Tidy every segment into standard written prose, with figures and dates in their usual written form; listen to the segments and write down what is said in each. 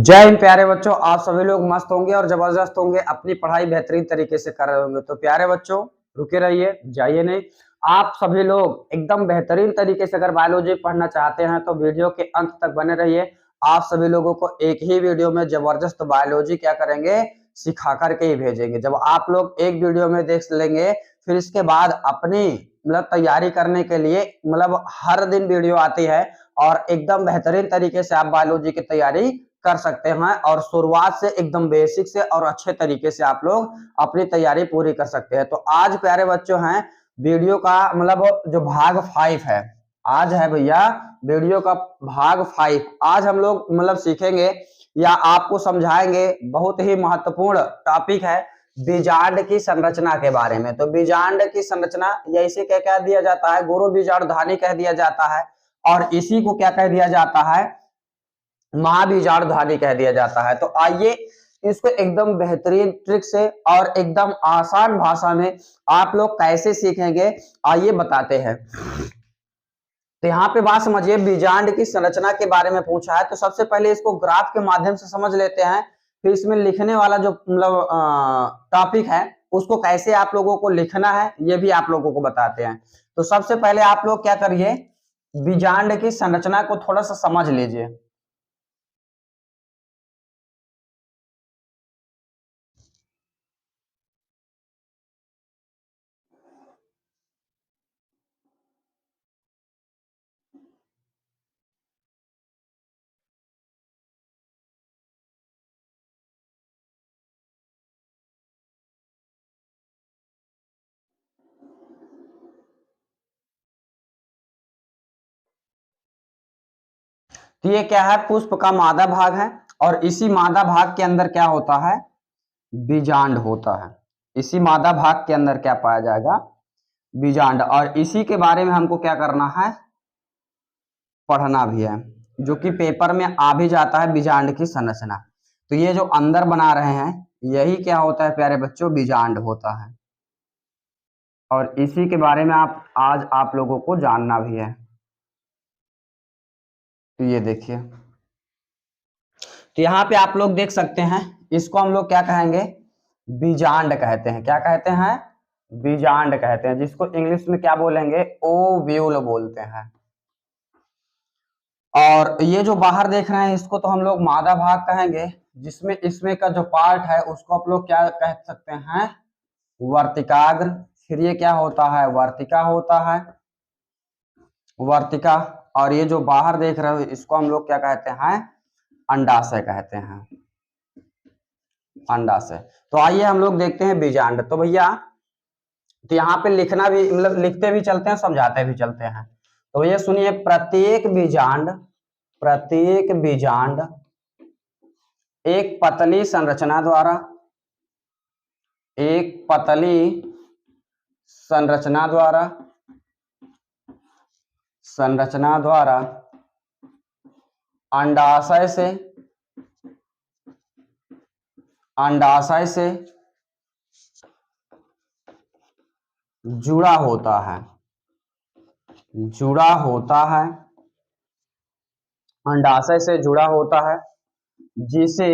जय हिंद प्यारे बच्चों, आप सभी लोग मस्त होंगे और जबरदस्त होंगे, अपनी पढ़ाई बेहतरीन तरीके से कर रहे होंगे। तो प्यारे बच्चों रुके रहिए, जाइए नहीं। आप सभी लोग एकदम बेहतरीन तरीके से अगर बायोलॉजी पढ़ना चाहते हैं तो वीडियो के अंत तक बने रहिए। आप सभी लोगों को एक ही वीडियो में जबरदस्त बायोलॉजी क्या करेंगे, सिखा करके ही भेजेंगे। जब आप लोग एक वीडियो में देख लेंगे, फिर इसके बाद अपनी तैयारी करने के लिए हर दिन वीडियो आती है और एकदम बेहतरीन तरीके से आप बायोलॉजी की तैयारी कर सकते हैं और शुरुआत से एकदम बेसिक से और अच्छे तरीके से आप लोग अपनी तैयारी पूरी कर सकते हैं। तो आज प्यारे बच्चों हैं वीडियो का जो भाग 5 है, आज है भैया वीडियो का भाग 5। आज हम लोग सीखेंगे या आपको समझाएंगे, बहुत ही महत्वपूर्ण टॉपिक है बीजांड की संरचना के बारे में। तो बीजांड की संरचना या इसे क्या कह दिया जाता है, गुरु बीजांड धानी कह दिया जाता है और इसी को क्या कह दिया जाता है, महाबीजांड धानी कह दिया जाता है। तो आइए इसको एकदम बेहतरीन ट्रिक से और एकदम आसान भाषा में आप लोग कैसे सीखेंगे, आइए बताते हैं। तो यहाँ पे बात समझिए, बीजांड की संरचना के बारे में पूछा है तो सबसे पहले इसको ग्राफ के माध्यम से समझ लेते हैं, फिर इसमें लिखने वाला जो टॉपिक है उसको कैसे आप लोगों को लिखना है ये भी आप लोगों को बताते हैं। तो सबसे पहले आप लोग क्या करिए, बीजांड की संरचना को थोड़ा सा समझ लीजिए। तो ये क्या है, पुष्प का मादा भाग है और इसी मादा भाग के अंदर क्या होता है, बीजांड होता है। इसी मादा भाग के अंदर क्या पाया जाएगा, बीजांड। और इसी के बारे में हमको क्या करना है, पढ़ना भी है, जो कि पेपर में आ भी जाता है, बीजांड की संरचना। तो ये जो अंदर बना रहे हैं यही क्या होता है प्यारे बच्चों, बीजांड होता है और इसी के बारे में आज आप लोगों को जानना भी है। तो ये देखिए, तो यहाँ पे आप लोग देख सकते हैं, इसको हम लोग क्या कहेंगे, बीजांड कहते हैं। क्या कहते हैं, बीजांड कहते हैं, जिसको इंग्लिश में क्या बोलेंगे, ओव्यूल बोलते हैं। और ये जो बाहर देख रहे हैं इसको तो हम लोग मादा भाग कहेंगे, जिसमें इसमें का जो पार्ट है उसको आप लोग क्या कह सकते हैं, वर्तिकाग्र। फिर ये क्या होता है, वर्तिका होता है, वर्तिका। और ये जो बाहर देख रहे हो इसको हम लोग क्या कहते हैं, अंडाशय कहते हैं, अंडाशय। तो आइए हम लोग देखते हैं बीजांड। तो भैया तो यहाँ पे लिखना भी लिखते भी चलते हैं, समझाते भी चलते हैं। तो भैया सुनिए, प्रत्येक बीजांड एक पतली संरचना द्वारा, एक पतली संरचना द्वारा अंडाशय से जुड़ा होता है, अंडाशय से जुड़ा होता है, जिसे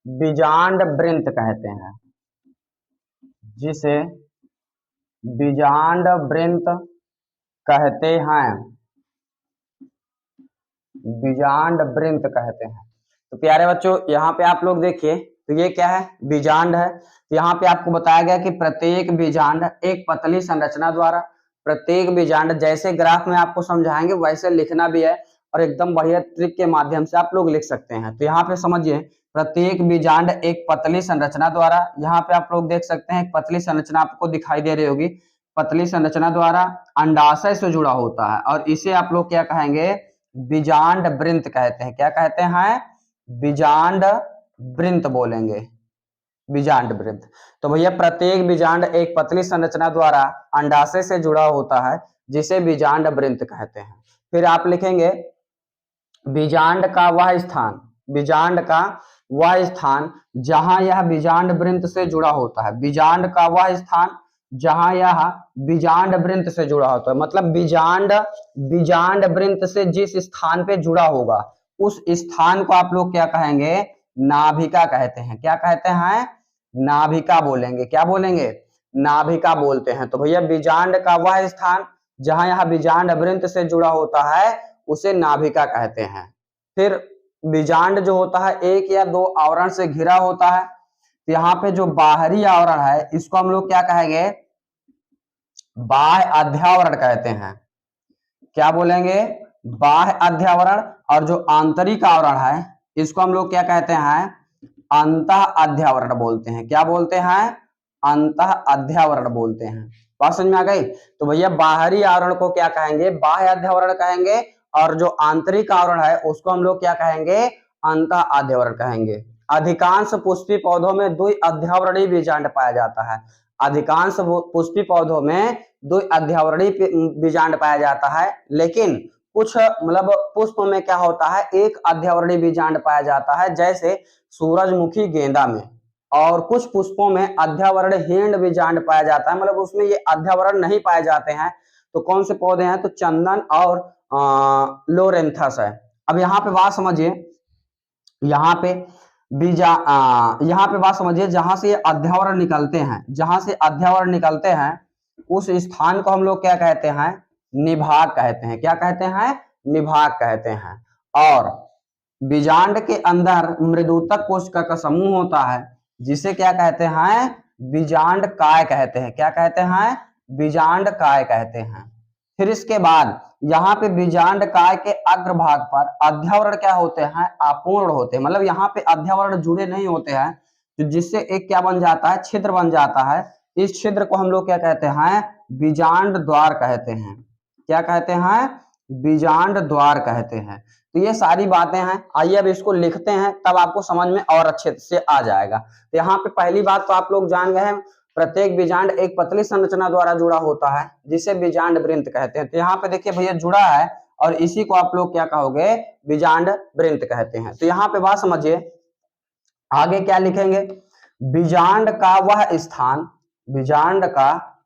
बीजांड वृंत कहते हैं, जिसे बीजांड वृंत कहते हैं, बीजांड वृंत कहते हैं। तो प्यारे बच्चों यहाँ पे आप लोग देखिए, तो ये क्या है, बीजांड है। तो यहाँ पे आपको बताया गया कि प्रत्येक बीजांड एक पतली संरचना द्वारा, प्रत्येक बीजांड जैसे ग्राफ में आपको समझाएंगे वैसे लिखना भी है और एकदम बढ़िया ट्रिक के माध्यम से आप लोग लिख सकते हैं। तो यहाँ पे समझिए, प्रत्येक बीजांड एक पतली संरचना द्वारा, यहाँ पे आप लोग देख सकते हैं एक पतली संरचना आपको दिखाई दे रही होगी, पतली संरचना द्वारा अंडाशय से जुड़ा होता है और इसे आप लोग क्या कहेंगे, बीजांड वृंत कहते हैं। क्या कहते हैं, बीजांड वृंत बोलेंगे, बीजांड वृंत। तो भैया प्रत्येक बीजांड एक पतली संरचना द्वारा अंडाशय से जुड़ा होता है, जिसे बीजांड वृंत कहते हैं। फिर आप लिखेंगे बीजांड का वह स्थान जहां यह बीजांड वृंत से जुड़ा होता है, बीजांड का वह स्थान जहां यह बीजांड वृंत से जुड़ा होता है, मतलब बीजांड वृंत से जिस स्थान पे जुड़ा होगा उस स्थान को आप लोग क्या कहेंगे, नाभिका कहते हैं। क्या कहते हैं, नाभिका बोलेंगे। क्या बोलेंगे, नाभिका बोलते हैं। तो भैया बीजांड का वह स्थान जहां यह बीजांड वृंत से जुड़ा होता है उसे नाभिका कहते हैं। फिर बीजांड जो होता है एक या दो आवरण से घिरा होता है। तो यहाँ पे जो बाहरी आवरण है इसको हम लोग क्या कहेंगे, बाह्य अध्यावरण कहते हैं। क्या बोलेंगे, बाह्य अध्यावरण। और जो आंतरिक आवरण है इसको हम लोग क्या कहते हैं, अंतः अध्यावरण बोलते हैं। क्या बोलते हैं, अंतः अध्यावरण बोलते हैं। बात समझ में आ गई। तो भैया बाहरी आवरण को क्या कहेंगे, बाह्य अध्यावरण कहेंगे, और जो आंतरिक आवरण है उसको हम लोग क्या कहेंगे, अंतः अध्यावरण कहेंगे। अधिकांश पुष्पी पौधों में द्वि अध्यावरणीय बीजांड पाया जाता है। अधिकांश पुष्पी पौधों में द्वि अध्यावरणीय बीजांड पाया जाता है, लेकिन कुछ मतलब पुष्प में क्या होता है, एक अध्यावरणीय बीजांड पाया जाता है, जैसे सूरजमुखी गेंदा में। और कुछ पुष्पों में अध्यावरणहीन बीजांड पाया जाता है, मतलब उसमें ये अध्यावरण नहीं पाए जाते हैं। तो कौन से पौधे हैं, तो चंदन और लोरेंथस है। अब यहाँ पे बात समझिए, यहाँ पे यहाँ पे बात समझिए, जहां से अध्यावरण निकलते हैं, जहां से अध्यावरण निकलते हैं उस स्थान को हम लोग क्या कहते हैं, निभाग कहते हैं। क्या कहते हैं, निभाग कहते हैं। और बीजांड के अंदर मृदुतक कोशिका का समूह होता है जिसे क्या कहते हैं, बीजांड काय कहते हैं। क्या कहते हैं, बीजांड काय कहते हैं। फिर इसके बाद यहाँ पे बीजांड काय के अग्रभाग पर अध्यावरण क्या होते हैं, अपूर्ण होते हैं। मतलब यहाँ पे अध्यावरण जुड़े नहीं होते हैं, तो जिससे एक क्या बन जाता है, छिद्र बन जाता है। इस छिद्र को हम लोग क्या कहते हैं, बीजांड द्वार कहते हैं। क्या कहते हैं, बीजांड द्वार कहते हैं। तो ये सारी बातें हैं। आइए अब इसको लिखते हैं, तब आपको समझ में और अच्छे से आ जाएगा। तो यहाँ पे पहली बात तो आप लोग जान गए हैं, प्रत्येक बीजांड एक पतली संरचना द्वारा जुड़ा होता है जिसे बीजांड वृंत कहते हैं। तो यहाँ पे देखिए भैया जुड़ा है, और इसी को आप लोग क्या कहोगे, बीजांड वृंत कहते हैं। तो यहाँ पे बात समझिए, आगे क्या लिखेंगे, बीजांड का वह स्थान, बीजांड का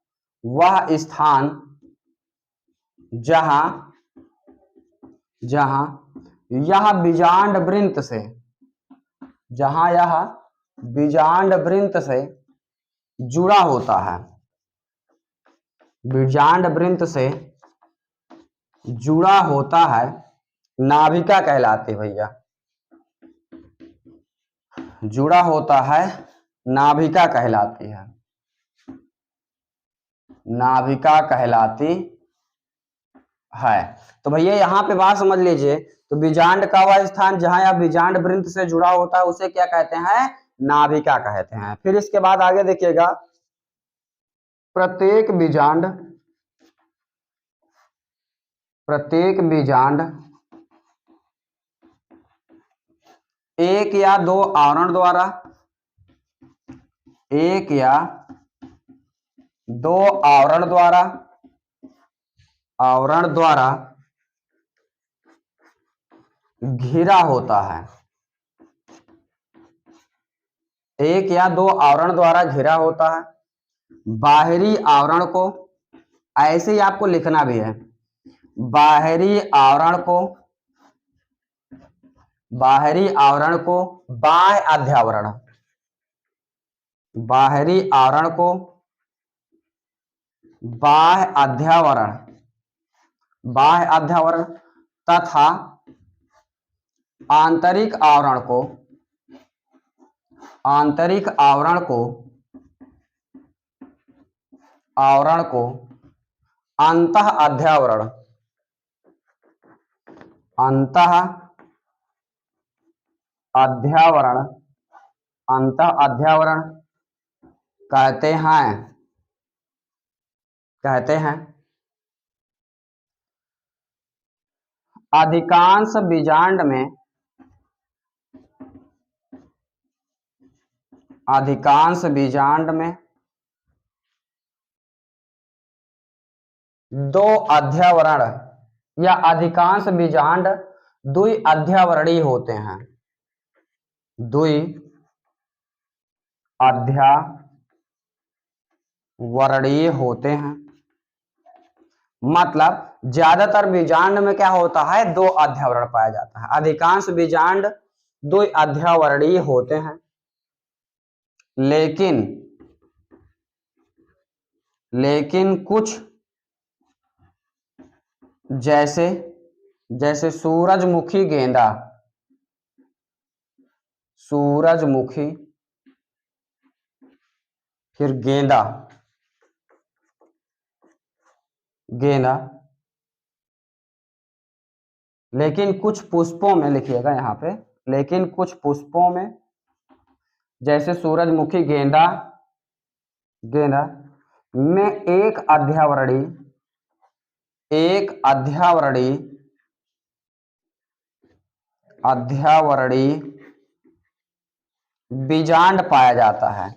वह स्थान जहां जहां यह बीजांड वृंत से, जहां यह बीजांड वृंत से जुड़ा होता है, बीजांड वृंत से जुड़ा होता है, नाभिका कहलाती भैया, जुड़ा होता है, नाभिका कहलाती है, नाभिका कहलाती है। तो भैया यहाँ पे बात समझ लीजिए, तो बीजांड का वह स्थान जहां यह बीजांड वृंत से जुड़ा होता है उसे क्या कहते हैं, नाभिका कहते हैं। फिर इसके बाद आगे देखिएगा, प्रत्येक बीजांड एक या दो आवरण द्वारा, एक या दो आवरण द्वारा घिरा होता है, एक या दो आवरण द्वारा घिरा होता है। बाहरी आवरण को, ऐसे ही आपको लिखना भी है, बाहरी आवरण को बाह्य अध्यावरण, बाहरी आवरण को बाह्य अध्यावरण तथा आंतरिक आवरण को अंतः अध्यावरण कहते हैं। अधिकांश बीजांड में दो अध्यावरण या अधिकांश बीजांड द्वि अध्यावरणीय होते हैं, द्वि वर्णीय होते हैं। मतलब ज्यादातर बीजांड में क्या होता है, दो अध्यावरण पाया जाता है। अधिकांश बीजांड दो अध्यावरणीय होते हैं, लेकिन कुछ जैसे सूरजमुखी गेंदा, सूरजमुखी, फिर गेंदा, लेकिन कुछ पुष्पों में, लिखिएगा यहाँ पे, लेकिन कुछ पुष्पों में जैसे सूरजमुखी गेंदा में एक अध्यावरणीय बीजांड पाया जाता है।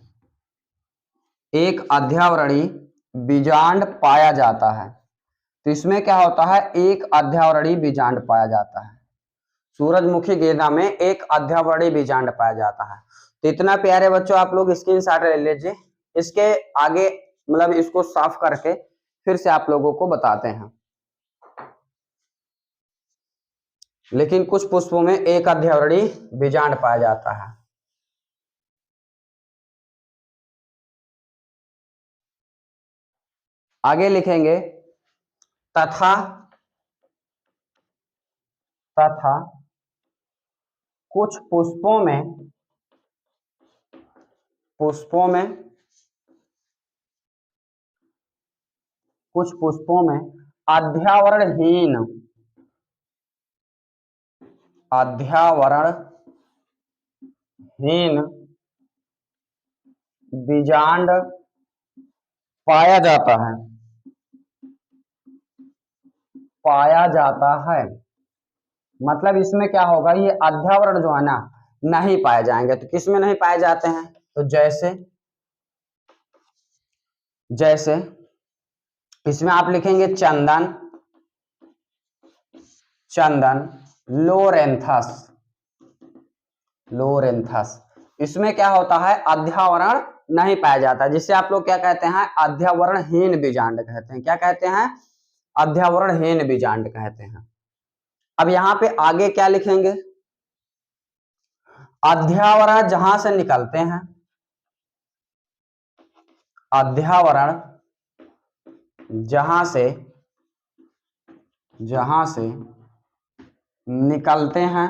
एक अध्यावरणीय बीजांड पाया जाता है। तो इसमें क्या होता है, एक अध्यावरणीय बीजांड पाया जाता है। सूरजमुखी गेंदा में एक अध्यावरणीय बीजांड पाया जाता है। तो इतना प्यारे बच्चों, आप लोग स्क्रीनशॉट ले लीजिए। इसके आगे मतलब इसको साफ करके फिर से आप लोगों को बताते हैं। लेकिन कुछ पुष्पों में एक अध्यावरणीय बीजांड पाया जाता है। आगे लिखेंगे तथा कुछ पुष्पों में अध्यावरणहीन बीजांड पाया जाता है। मतलब इसमें क्या होगा, ये अध्यावरण जो है ना नहीं पाए जाएंगे। तो किसमें नहीं पाए जाते हैं, तो जैसे इसमें आप लिखेंगे चंदन, लोरेंथस। इसमें क्या होता है, अध्यावरण नहीं पाया जाता, जिससे आप लोग क्या कहते हैं, अध्यावरणहीन बीजांड कहते हैं। क्या कहते हैं, अध्यावरणहीन बीजांड कहते हैं। अब यहाँ पे आगे क्या लिखेंगे, अध्यावरण जहां से निकलते हैं, अध्यावरण जहां से निकलते हैं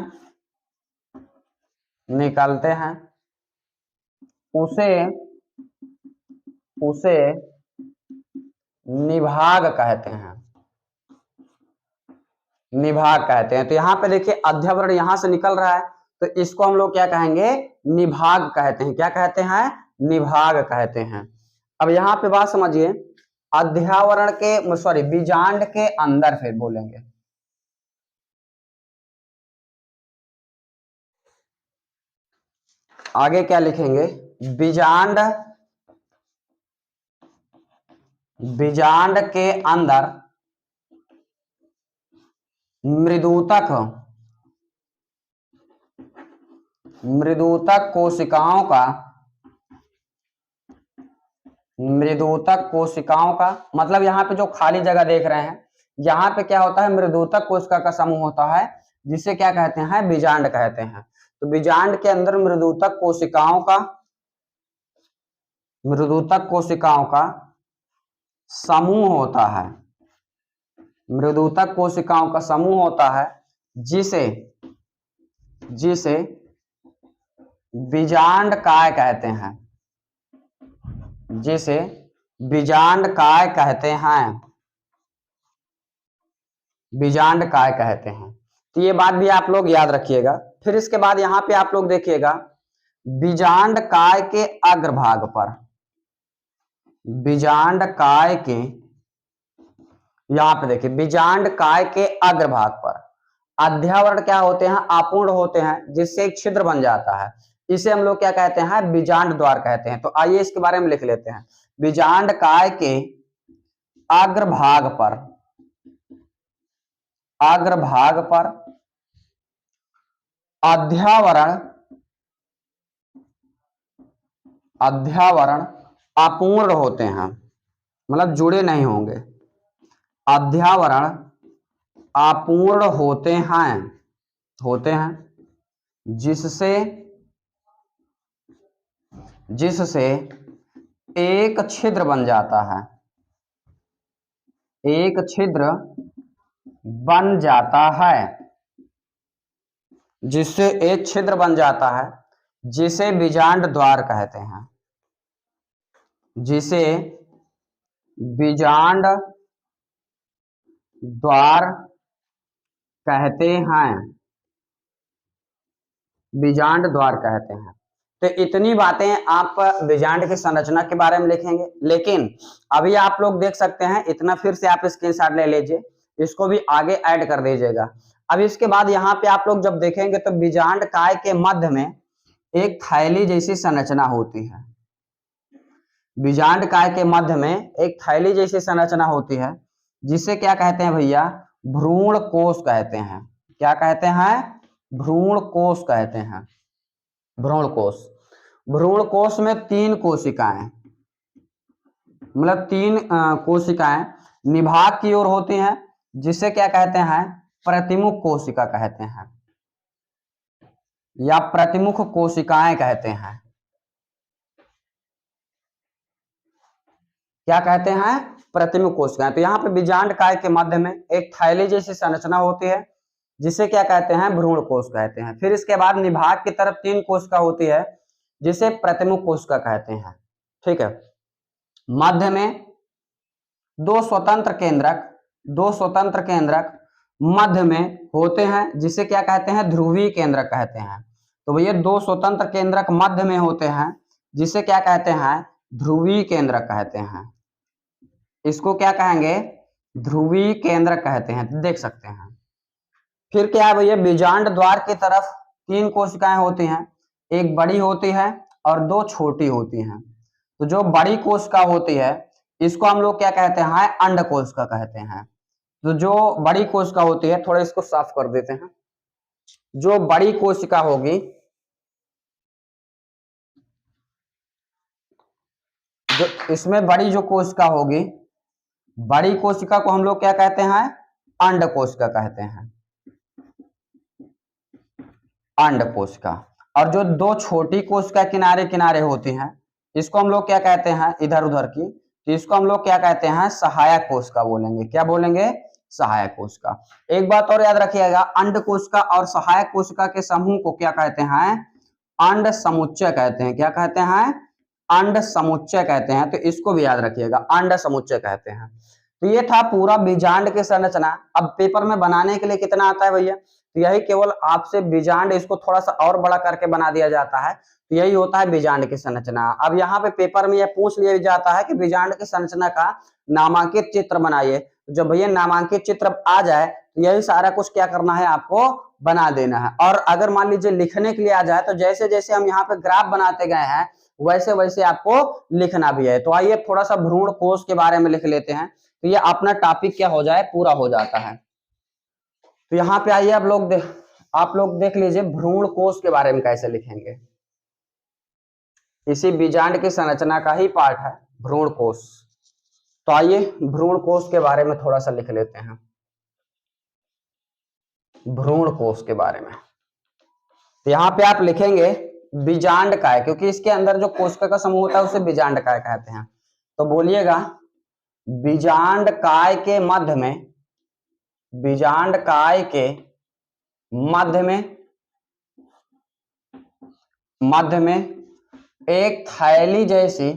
उसे निभाग कहते हैं। तो यहाँ पे देखिए अध्यावरण यहां से निकल रहा है, तो इसको हम लोग क्या कहेंगे, निभाग कहते हैं। क्या कहते हैं, निभाग कहते हैं। अब यहाँ पे बात समझिए, अध्यावरण के बीजांड के अंदर फिर बोलेंगे, आगे क्या लिखेंगे, बीजांड के अंदर मृदुतक कोशिकाओं का मतलब यहाँ पे जो खाली जगह देख रहे हैं, यहाँ पे क्या होता है, मृदुतक कोशिका का समूह होता है, जिसे क्या कहते हैं, बीजांड कहते हैं। तो बीजांड के अंदर मृदुतक कोशिकाओं का समूह होता है, मृदुतक कोशिकाओं का समूह होता है, जिसे बीजांड काय कहते हैं, बीजांड काय कहते हैं। तो ये बात भी आप लोग याद रखिएगा। फिर इसके बाद यहाँ पे आप लोग देखिएगा, बीजांड काय के अग्रभाग पर, यहाँ पे देखिए बीजांड काय के अग्रभाग पर अध्यावरण क्या होते हैं, अपूर्ण होते हैं, जिससे एक छिद्र बन जाता है। इसे हम लोग क्या कहते हैं, बीजांड द्वार कहते हैं। तो आइए इसके बारे में लिख लेते हैं, बीजांड काय के अग्रभाग पर अध्यावरण अपूर्ण होते हैं। मतलब जुड़े नहीं होंगे। अध्यावरण अपूर्ण होते हैं जिससे एक छिद्र बन जाता है, एक छिद्र बन जाता है, जिससे एक छिद्र बन जाता है, जिसे बीजांड द्वार कहते हैं, जिसे बीजांड द्वार कहते हैं, बीजांड द्वार कहते हैं। तो इतनी बातें आप बीजांड की संरचना के बारे में लिखेंगे। लेकिन अभी आप लोग देख सकते हैं, इतना फिर से आप स्क्रीनशॉट ले लीजिए, इसको भी आगे ऐड कर दीजिएगा। अब इसके बाद यहाँ पे आप लोग जब देखेंगे तो बीजांड काय के मध्य में एक थैली जैसी संरचना होती है। बीजांड काय के मध्य में एक थैली जैसी संरचना होती है, जिसे क्या कहते हैं भैया? भ्रूण कोश कहते हैं। क्या कहते हैं? भ्रूण कोश कहते हैं। भ्रूण कोश। भ्रूण कोश में 3 कोशिकाएं, मतलब 3 कोशिकाएं निभाग की ओर होती हैं, जिसे क्या कहते हैं? प्रतिमुख कोशिका कहते हैं, या प्रतिमुख कोशिकाएं कहते हैं। क्या कहते हैं? प्रतिमुख कोशिकाएं। तो यहाँ पे बीजांड काय के मध्य में एक थैली जैसी संरचना होती है, जिसे क्या कहते हैं? भ्रूण कोश कहते हैं। फिर इसके बाद निभाग की तरफ 3 कोशिका होती है, जिसे प्रतिमुख कोशिका कहते हैं। ठीक है। मध्य में 2 स्वतंत्र केंद्रक मध्य में होते हैं, जिसे क्या कहते हैं? ध्रुवीय केंद्रक कहते हैं। तो भैया 2 स्वतंत्र केंद्रक मध्य में होते हैं, जिसे क्या कहते हैं? ध्रुवीय केंद्रक कहते हैं। इसको क्या कहेंगे? ध्रुवीय केंद्रक कहते हैं। देख सकते हैं। फिर क्या है भैया? बीजांड द्वार की तरफ 3 कोशिकाएं होती हैं, एक बड़ी होती है और 2 छोटी होती हैं। तो जो बड़ी कोशिका होती है, इसको हम लोग क्या कहते हैं? अंड कोशिका कहते हैं। तो जो बड़ी कोशिका होती है, थोड़ा इसको साफ कर देते हैं। जो बड़ी कोशिका होगी, जो इसमें बड़ी जो कोशिका होगी, बड़ी कोशिका को हम लोग क्या कहते हैं? अंड कोशिका कहते हैं, अंड कोशिका। और जो 2 छोटी कोशिका किनारे किनारे होती हैं, इसको हम लोग क्या कहते हैं? इधर उधर की, तो इसको हम लोग क्या कहते हैं? सहायक कोशिका बोलेंगे। क्या बोलेंगे? सहायक कोशिका। एक बात और याद रखिएगा, अंड कोशिका और सहायक कोशिका के समूह को क्या कहते हैं? अंड समुच्चय कहते हैं। क्या कहते हैं? अंड समुच्चय कहते हैं। तो इसको भी याद रखिएगा, अंड समुच्चय कहते हैं। तो ये था पूरा बीजांड की संरचना। अब पेपर में बनाने के लिए कितना आता है भैया? तो यही केवल आपसे बीजांड, इसको थोड़ा सा और बड़ा करके बना दिया जाता है, तो यही होता है बीजांड की संरचना। अब यहाँ पे पेपर में यह पूछ लिया जाता है कि बीजांड की संरचना का नामांकित चित्र बनाइए। तो जब भैया नामांकित चित्र आ जाए, तो यही सारा कुछ क्या करना है? आपको बना देना है। और अगर मान लीजिए लिखने के लिए आ जाए, तो जैसे जैसे हम यहाँ पे ग्राफ बनाते गए हैं, वैसे वैसे आपको लिखना भी है। तो आइए थोड़ा सा भ्रूण कोश के बारे में लिख लेते हैं, तो ये अपना टॉपिक क्या हो जाए? पूरा हो जाता है। तो यहाँ पे आइए आप लोग देख लीजिए भ्रूण कोश के बारे में कैसे लिखेंगे। इसी बीजांड की संरचना का ही पार्ट है भ्रूण कोश। तो आइए भ्रूण कोश के बारे में थोड़ा सा लिख लेते हैं। भ्रूण कोश के बारे में तो यहाँ पे आप लिखेंगे बीजांड काय, क्योंकि इसके अंदर जो कोशिका का समूह होता है उसे बीजांड काय कहते हैं। तो बोलिएगा बीजांड काय के मध्य में, बीजांड काय के मध्य में एक थैली जैसी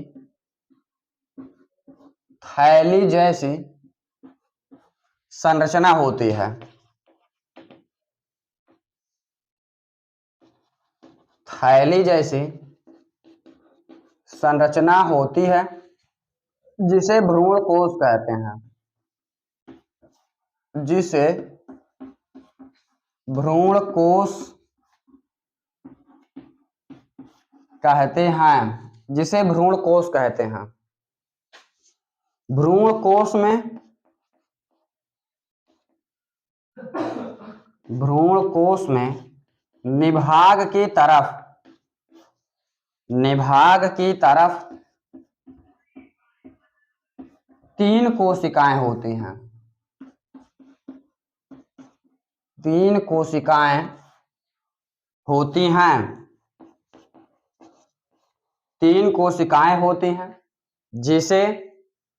संरचना होती है। थैली जैसी संरचना होती है, जिसे भ्रूण कोश कहते हैं, जिसे भ्रूण कोश कहते हैं, जिसे भ्रूण कोश कहते हैं। भ्रूण कोश में निभाग की तरफ 3 कोशिकाएं होती हैं। 3 कोशिकाएं होती हैं। 3 कोशिकाएं होती हैं जिसे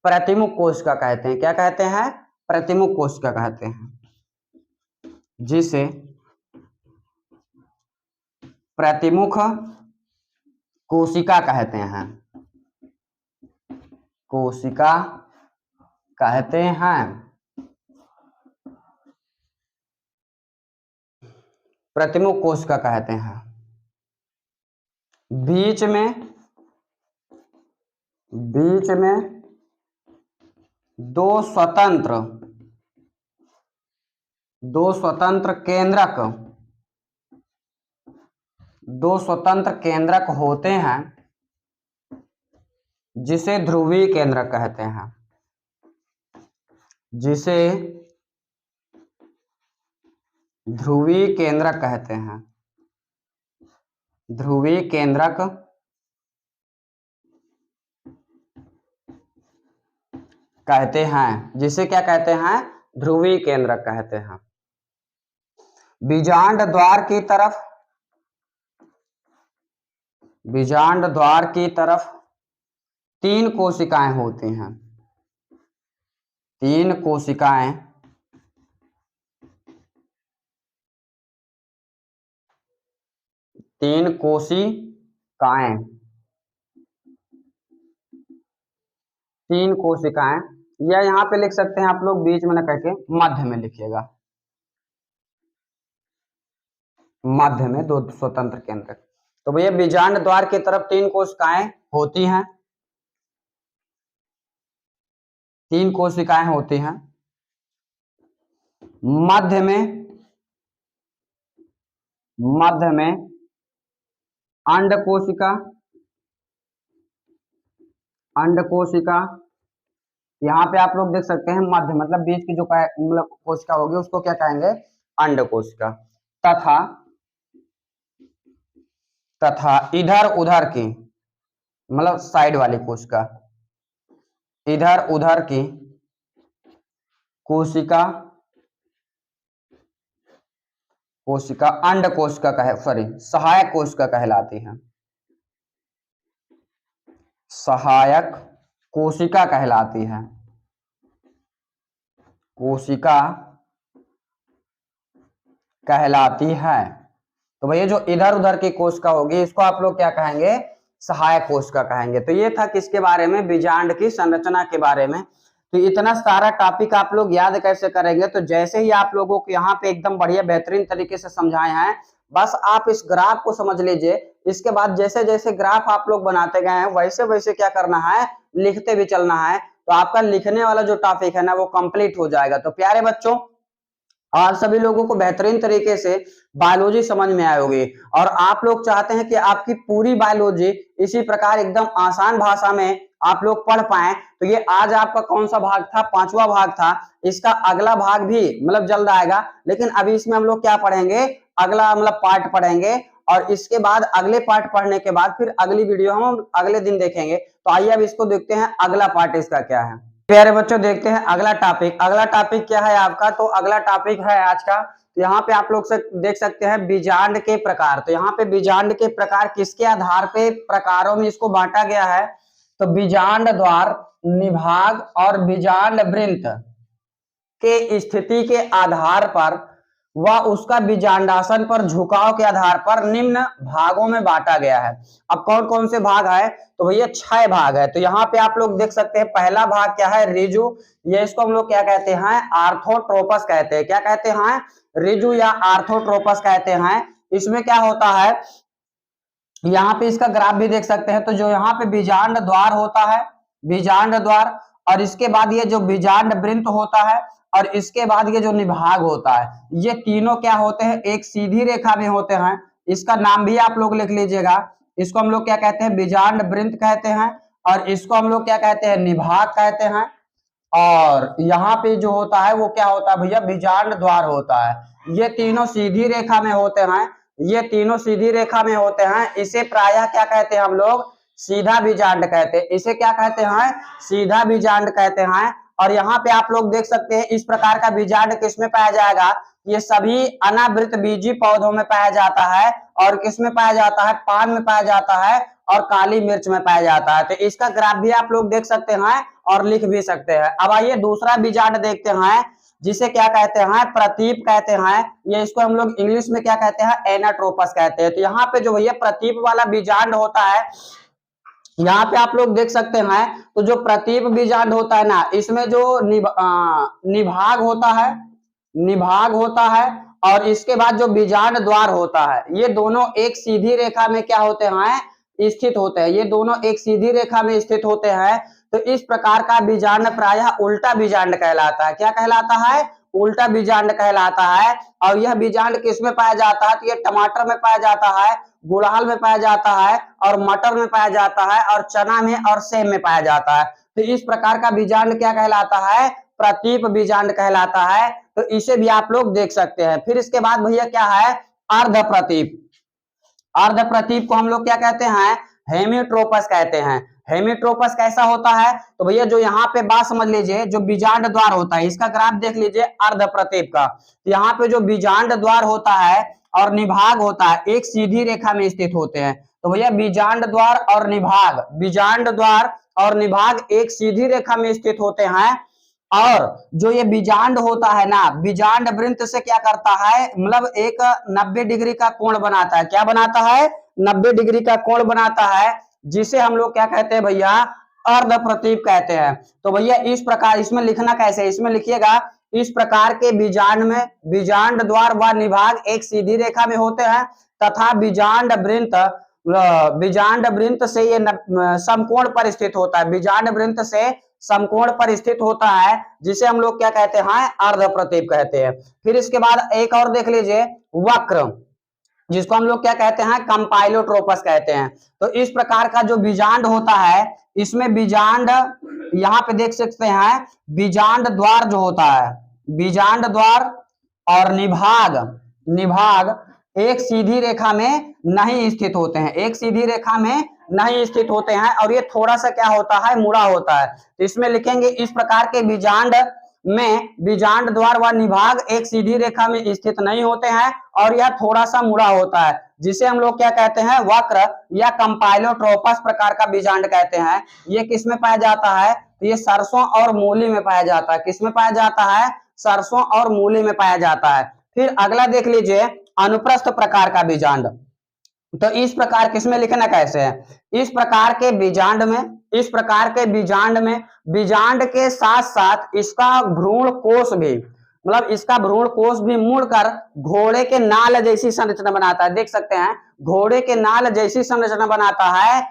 प्रतिमुख कोशिका कहते हैं। क्या कहते हैं? प्रतिमुख कोशिका कहते हैं, जिसे प्रतिमुख कोशिका कहते हैं। कोशिका कहते हैं। प्रतिमुख कोशिका कहते हैं। बीच में दो स्वतंत्र केंद्रक होते हैं, जिसे ध्रुवीय केंद्रक कहते हैं। जिसे ध्रुवीय केंद्रक कहते हैं। ध्रुवीय केंद्रक कहते हैं। जिसे क्या कहते हैं? ध्रुवीय केंद्रक कहते हैं। बीजांड द्वार की तरफ 3 कोशिकाएं होती हैं। 3 कोशिकाएं या यहाँ पे लिख सकते हैं आप लोग, बीच में न करके मध्य में लिखिएगा। मध्य में 2 स्वतंत्र केंद्र। तो भैया बीजांड द्वार की तरफ 3 कोशिकाएं होती हैं। 3 कोशिकाएं होती हैं। मध्य में अंड कोशिका। यहाँ पे आप लोग देख सकते हैं मध्य मतलब बीच की जो मतलब कोशिका होगी उसको क्या कहेंगे? अंड कोशिका। तथा इधर उधर की मतलब साइड वाली कोशिका, इधर उधर की कोशिका अंड कोशिका सहायक कोशिका कहलाती है। सहायक कोशिका कहलाती है। कोशिका कहलाती है। तो भैया जो इधर उधर की कोशिका होगी इसको आप लोग क्या कहेंगे? सहायक कोशिका कहेंगे। तो ये था किसके बारे में? बीजांड की संरचना के बारे में। तो इतना सारा टॉपिक आप लोग याद कैसे करेंगे? तो जैसे ही आप लोगों को यहाँ पे एकदम बढ़िया बेहतरीन तरीके से समझाए हैं, बस आप इस ग्राफ को समझ लीजिए। इसके बाद जैसे जैसे ग्राफ आप लोग बनाते गए हैं वैसे वैसे क्या करना है? लिखते भी चलना है। तो आपका लिखने वाला जो टॉपिक है ना वो कंप्लीट हो जाएगा। तो प्यारे बच्चों, और सभी लोगों को बेहतरीन तरीके से बायोलॉजी समझ में आई होगी और आप लोग चाहते हैं कि आपकी पूरी बायोलॉजी इसी प्रकार एकदम आसान भाषा में आप लोग पढ़ पाएं। तो ये आज आपका कौन सा भाग था? 5वां भाग था। इसका अगला भाग भी मतलब जल्द आएगा, लेकिन अभी इसमें हम लोग क्या पढ़ेंगे? अगला मतलब पार्ट पढ़ेंगे और इसके बाद अगले पार्ट पढ़ने के बाद फिर अगली वीडियो हम अगले दिन देखेंगे। तो आइए अब इसको देखते हैं अगला पार्ट इसका क्या है। प्यारे बच्चों देखते हैं अगला टॉपिक। अगला टॉपिक क्या है आपका? तो अगला टॉपिक है आज का, तो यहाँ पे आप लोग से देख सकते हैं बीजांड के प्रकार। तो यहाँ पे बीजांड के प्रकार किसके आधार पे प्रकारों में इसको बांटा गया है? तो बीजांड द्वार, निभाग और बीजांड वृंत के स्थिति के आधार पर वह उसका बीजांडासन पर झुकाव के आधार पर निम्न भागों में बांटा गया है। अब कौन कौन से भाग है? तो भैया 6 भाग है। तो यहाँ पे आप लोग देख सकते हैं पहला भाग क्या है? रिजु। ये इसको हम लोग क्या कहते हैं? आर्थोट्रोपस कहते हैं। क्या कहते हैं? रिजु या आर्थोट्रोपस कहते हैं। इसमें क्या होता है? यहाँ पे इसका ग्राफ भी देख सकते हैं। तो जो यहाँ पे बीजांड द्वार होता है, बीजांड द्वार, और इसके बाद ये जो बीजांड वृंत होता है और इसके बाद ये जो निभाग होता है, ये तीनों क्या होते हैं? एक सीधी रेखा में होते हैं। इसका नाम भी आप लोग लिख लीजिएगा। इसको हम लोग क्या कहते हैं? बीजांड वृंत कहते हैं और इसको हम लोग क्या कहते हैं? निभाग कहते हैं। और यहाँ पे जो होता है वो क्या होता है भैया? बीजांड द्वार होता है। ये तीनों सीधी रेखा में होते हैं। ये तीनों सीधी रेखा में होते हैं। इसे प्रायः क्या कहते हैं हम लोग? सीधा बीजांड कहते हैं। इसे क्या कहते हैं? सीधा बीजांड कहते हैं। और यहाँ पे आप लोग देख सकते हैं इस प्रकार का बीजांड किसमें पाया जाएगा? ये सभी अनावृत बीजी पौधों में पाया जाता है। और किसमें पाया जाता है? पान में पाया जाता है और काली मिर्च में पाया जाता है। तो इसका ग्राफ भी आप लोग देख सकते हैं और लिख भी सकते हैं। अब आइए दूसरा बीजांड देखते हैं, जिसे क्या कहते हैं? प्रतीप कहते हैं। ये इसको हम लोग इंग्लिश में क्या कहते हैं? एनाट्रोपस कहते हैं। तो यहाँ पे जो भैया प्रतीप वाला बीजांड होता है, यहाँ पे आप लोग देख सकते हैं, तो जो प्रतीप बीजांड होता है ना, इसमें जो निभाग होता है, निभाग होता है, और इसके बाद जो बीजांड द्वार होता है, ये दोनों एक सीधी रेखा में क्या होते हैं? स्थित होते हैं। ये दोनों एक सीधी रेखा में स्थित होते हैं। तो इस प्रकार का बीजांड प्रायः उल्टा बीजांड कहलाता है। क्या कहलाता है? उल्टा बीजांड कहलाता है। और यह बीजांड किस में पाया जाता है? तो ये टमाटर में पाया जाता है, गुड़हल में पाया जाता है, और मटर में पाया जाता है, और चना में और सेम में पाया जाता है। तो इस प्रकार का बीजांड क्या कहलाता है? प्रतीप बीजांड कहलाता है। तो इसे भी आप लोग देख सकते हैं। फिर इसके बाद भैया क्या है? अर्ध प्रतीप। अर्ध प्रतीप को हम लोग क्या कहते हैं? हेमियोट्रोपस कहते हैं। हेमियोट्रोपस कैसा होता है? तो भैया जो यहाँ पे बात समझ लीजिए, जो बीजांड द्वार होता है, इसका ग्राफ देख लीजिए अर्ध प्रतीप का। यहाँ पे जो बीजांड द्वार होता है और निभाग होता है, एक सीधी रेखा में स्थित होते हैं। तो भैया बीजांड द्वार और निभाग, बीजांड द्वार और निभाग एक सीधी रेखा में स्थित होते हैं। और जो ये बीजांड होता है ना, बीजांड वृंत से क्या करता है? मतलब एक 90 डिग्री का कोण बनाता है। क्या बनाता है? 90 डिग्री का कोण बनाता है, जिसे हम लोग क्या कहते हैं भैया? अर्ध प्रतीप कहते हैं। तो भैया इस प्रकार इसमें लिखना कैसे? इसमें लिखिएगा, इस प्रकार के बीजांड में बीजांड द्वार व निभाग एक सीधी रेखा में होते हैं, तथा बीजांड वृंत से ये समकोण पर स्थित होता है। बीजांड वृंत से समकोण पर स्थित होता है, जिसे हम लोग क्या कहते हैं? अर्ध प्रतीप कहते हैं। फिर इसके बाद एक और देख लीजिए, वक्र, जिसको हम लोग क्या कहते हैं? कंपाइलोट्रोपस कहते हैं। तो इस प्रकार का जो बीजांड होता है, इसमें बीजांड यहाँ पे देख सकते हैं, बीजांड द्वार जो होता है, बीजांड द्वार और निभाग एक सीधी रेखा में नहीं स्थित होते हैं। एक सीधी रेखा में नहीं स्थित होते हैं, और ये थोड़ा सा क्या होता है? मुड़ा होता है। तो इसमें लिखेंगे, इस प्रकार के बीजांड में बीजांड द्वार व निभाग एक सीधी रेखा में स्थित नहीं होते हैं, और यह थोड़ा सा मुड़ा होता है, जिसे हम लोग क्या कहते हैं? वक्र या कंपाइलोट्रोपस प्रकार का बीजांड कहते हैं। ये किस में पाया जाता है? तो ये सरसों और मूली में पाया जाता है। किस में पाया जाता है? सरसों और मूली में पाया जाता है। फिर अगला देख लीजिए, अनुप्रस्थ प्रकार का बीजांड। तो इस प्रकार किसमें लिखना कैसे है? इस प्रकार के बीजांड में बीजांड के साथ साथ इसका भ्रूण कोष भी, मतलब इसका भ्रूण कोष भी मुड़कर घोड़े के नाल जैसी संरचना बनाता है। देख सकते हैं, घोड़े के नाल जैसी संरचना बनाता है।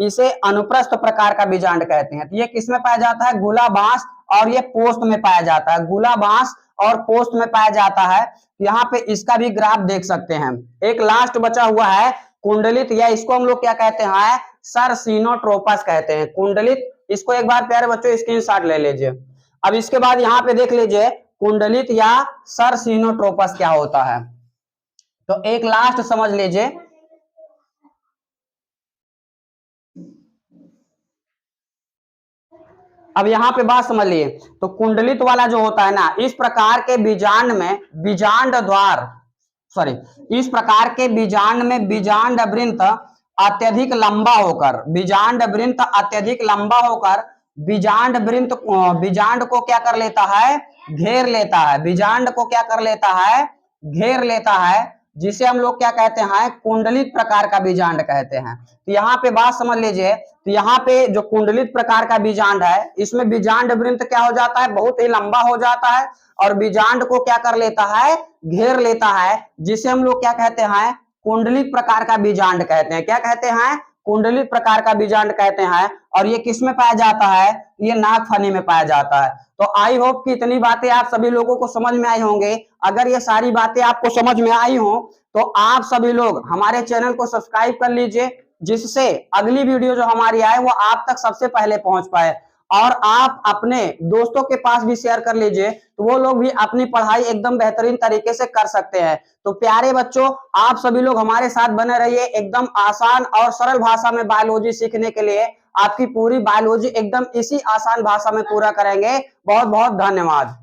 इसे अनुप्रस्थ प्रकार का बीजांड कहते हैं। तो ये किसमें पाया जाता है? गुला बांस और ये पोस्त में पाया जाता है। गुला बांस और पोस्त में पाया जाता है। यहाँ पे इसका भी ग्राफ देख सकते हैं। एक लास्ट बचा हुआ है कुंडलित, या इसको हम लोग क्या कहते हैं? सरसिनोट्रोपस कहते हैं। कुंडलित, इसको एक बार प्यारे बच्चों स्क्रीनशॉट ले लीजिए। अब इसके बाद यहाँ पे देख लीजिए कुंडलित या सरसिनोट्रोपस क्या होता है। तो एक लास्ट समझ लीजिए, अब यहाँ पे बात समझ लिए। तो कुंडलित वाला जो होता है ना, इस प्रकार के बीजांड में इस प्रकार के बीजांड में बीजांड वृंत अत्यधिक लंबा होकर, बीजांड को क्या कर लेता है? घेर लेता है। बीजांड को क्या कर लेता है? घेर लेता है, जिसे हम लोग क्या कहते हैं? कुंडलित प्रकार का बीजांड कहते हैं। तो यहाँ पे बात समझ लीजिए, तो यहाँ पे जो कुंडलित प्रकार का बीजांड है, इसमें बीजांड वृंत क्या हो जाता है? बहुत ही लंबा हो जाता है, और बीजांड को क्या कर लेता है? घेर लेता है, जिसे हम लोग क्या कहते हैं? कुंडलित प्रकार का बीजांड कहते हैं। क्या कहते हैं? कुंडलित प्रकार का बीजांड कहते हैं। और ये किस में पाया जाता है? ये नागफनी में पाया जाता है। तो आई होप कि इतनी बातें आप सभी लोगों को समझ में आई होंगे। अगर ये सारी बातें आपको समझ में आई हो, तो आप सभी लोग हमारे चैनल को सब्सक्राइब कर लीजिए, जिससे अगली वीडियो जो हमारी आए वो आप तक सबसे पहले पहुंच पाए। और आप अपने दोस्तों के पास भी शेयर कर लीजिए, तो वो लोग भी अपनी पढ़ाई एकदम बेहतरीन तरीके से कर सकते हैं। तो प्यारे बच्चों, आप सभी लोग हमारे साथ बने रहिए, एकदम आसान और सरल भाषा में बायोलॉजी सीखने के लिए। आपकी पूरी बायोलॉजी एकदम इसी आसान भाषा में पूरा करेंगे। बहुत बहुत धन्यवाद।